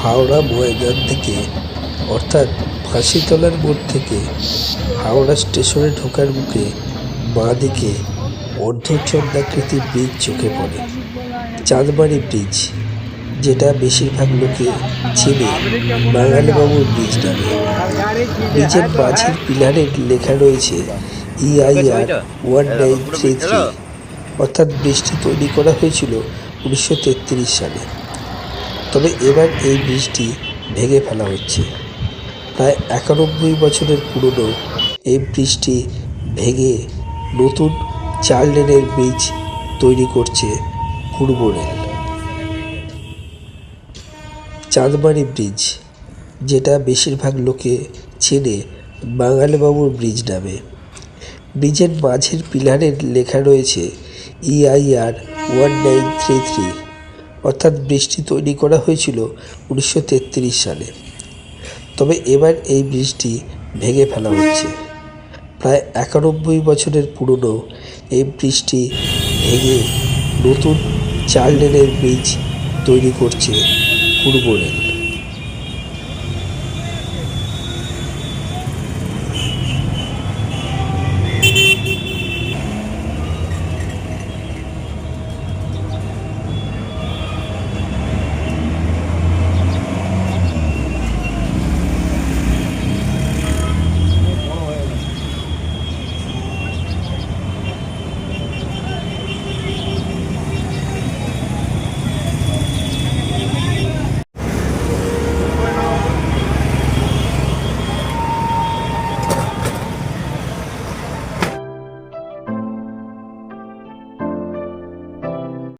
হাওড়া ময়দান থেকে অর্থাৎ ফাঁসিতলার মোড় থেকে হাওড়া স্টেশনে ঢোকার মুখে বাঁ দিকে অর্ধচন্দ্রাকৃতি ব্রিজ চোখে পড়ে, চাঁদমারি ব্রিজ, যেটা বেশিরভাগ লোকে চেনে বাঙালিবাবুর ব্রিজ নামে। ব্রিজের মাঝের পিলারে লেখা রয়েছে EIR 1933, অর্থাৎ ব্রিজটি তৈরি করা হয়েছিল 1933 সালে। তবে এবার এই ব্রিজটি ভেঙে ফেলা হচ্ছে। প্রায় 91 বছরের পুরনো এই ব্রিজটি ভেঙে নতুন 4 লেনের ব্রিজ তৈরি করছে পূর্ব রেল। চাঁদমারি ব্রিজ, যেটা বেশিরভাগ লোকে চেনে বাঙালিবাবুর ব্রিজ নামে। ব্রিজের মাঝের পিলারে লেখা রয়েছে EIR 1933, অর্থাৎ ব্রিজটি তৈরি করা হয়েছিল 1933 সালে। তবে এবার এই ব্রিজটি ভেঙে ফেলা হচ্ছে। প্রায় 91 বছরের পুরনো এই ব্রিজটি ভেঙে নতুন 4 লেনের ব্রিজ তৈরি করছে পূর্ব রেল।